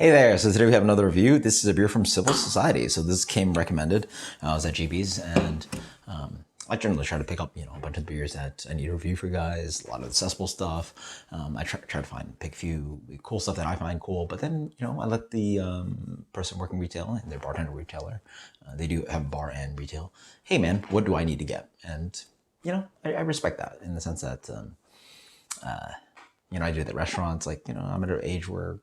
Hey there, so today we have another review. This is a beer from Civil Society. So this came recommended. I was at GB's and I generally try to pick up, a bunch of beers that I need to review for you guys, a lot of accessible stuff. I try to pick a few cool stuff that I find cool, but then, I let the person working retail and their bartender retailer, they do have bar and retail. Hey man, what do I need to get? And, I respect that in the sense that, I do it at restaurants, I'm at an age where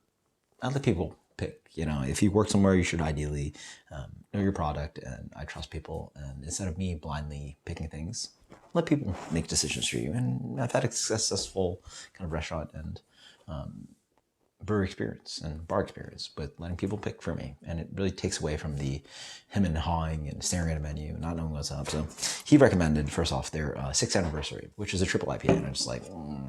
I let people pick. If you work somewhere, you should ideally know your product, and I trust people. And instead of me blindly picking things, let people make decisions for you. And I've had a successful kind of restaurant and brewery experience and bar experience with letting people pick for me. And it really takes away from the him and hawing and staring at a menu, not knowing what's up. So he recommended, first off, their 6th anniversary, which is a triple IPA. And I'm just like,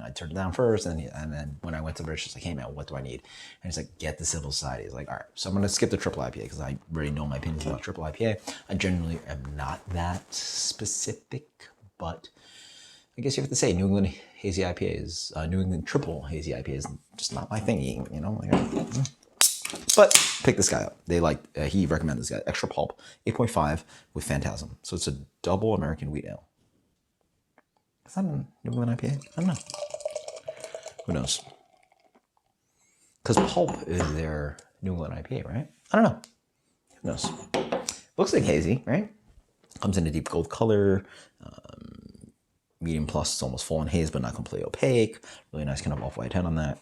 I turned it down first. And then when I went to British, just like, hey man, what do I need? And he's like, get the Civil Society. He's like, all right, so I'm going to skip the triple IPA because I already know my opinions about triple IPA. I generally am not that specific, but I guess you have to say New England Hazy IPAs, New England Triple Hazy IPA is just not my thingy, But pick this guy up. He recommended this guy, Extra Pulp, 8.5 with Phantasm. So it's a double American wheat ale. Is that a New England IPA? I don't know. Who knows? Because Pulp is their New England IPA, right? I don't know. Who knows? Looks like hazy, right? Comes in a deep gold color. Medium plus, it's almost full on haze, but not completely opaque. Really nice kind of off-white head on that.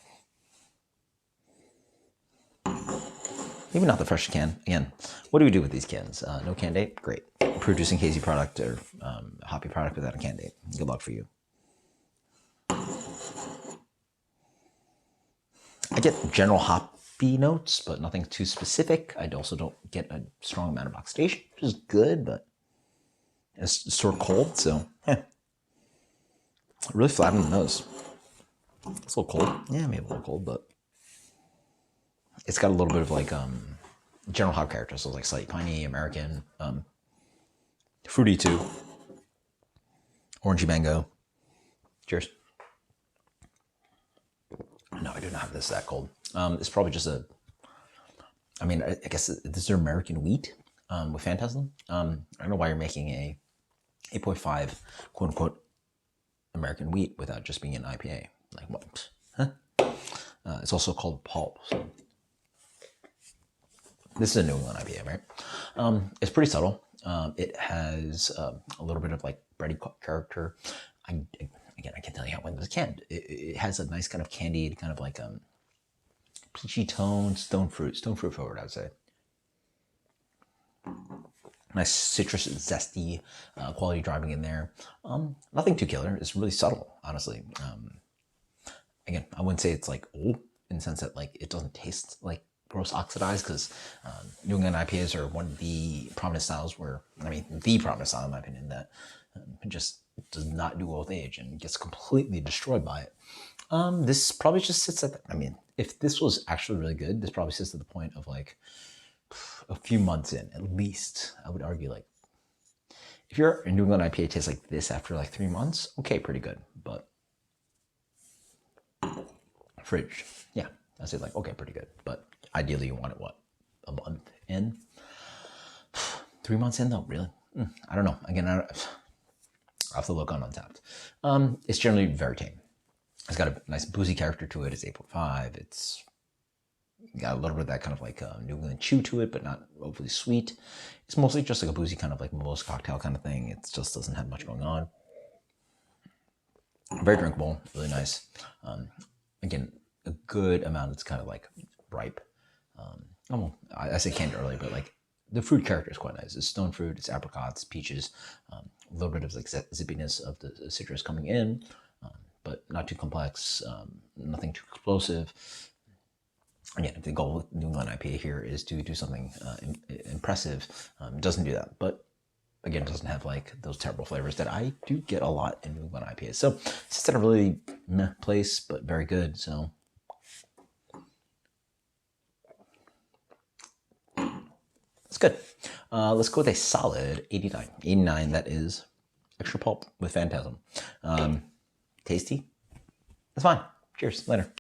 Maybe not the fresh can. Again, what do we do with these cans? No can date? Great. Producing hazy product or hoppy product without a can date. Good luck for you. I get general hoppy notes, but nothing too specific. I also don't get a strong amount of oxidation, which is good, but it's sort of cold, so really flat on the nose. It's a little cold. Yeah, maybe a little cold, but it's got a little bit of general hop character. So it's slightly piney, American, fruity too, orangey mango. Cheers. No, I do not have this that cold. It's probably just I guess this is American wheat with Phantasm. I don't know why you're making a 8.5 quote unquote American wheat without just being an IPA. Like what? Huh? It's also called Pulp. So this is a New England IPA, right? It's pretty subtle. It has a little bit of bready character. I can't tell you how when it was canned. It has a nice kind of candied, kind of peachy tone, stone fruit forward, I would say. Nice citrus, zesty quality driving in there. Nothing too killer. It's really subtle, honestly. Again, I wouldn't say it's old in the sense that it doesn't taste like gross oxidized, because New England IPAs are one of the prominent styles the prominent style in my opinion that just does not do well with age and gets completely destroyed by it. This probably just sits at if this was actually really good, this probably sits at the point of a few months in, at least. I would argue if you're a New England IPA tastes like this after 3 months, okay, pretty good. But fridge, yeah, I say okay, pretty good. But ideally you want it a month in? 3 months in though, really? I don't know. Again, I have to look on Untapped. It's generally very tame. It's got a nice boozy character to it. It's 8.5. It's got a little bit of that kind of New England chew to it, but not overly sweet. It's mostly just a boozy kind of mimosa cocktail kind of thing. It just doesn't have much going on. Very drinkable, really nice. Again, a good amount. It's kind of ripe. I say canned early, but the fruit character is quite nice. It's stone fruit, it's apricots, peaches, a little bit of zippiness of the citrus coming in, but not too complex, nothing too explosive. Again, the goal with New England IPA here is to do something impressive. It doesn't do that, but again, it doesn't have those terrible flavors that I do get a lot in New England IPAs. So it's in a really meh place, but very good. So it's good. Let's go with a solid 89. 89, that is Extra Pulp with Phantasm. Tasty? That's fine. Cheers. Later.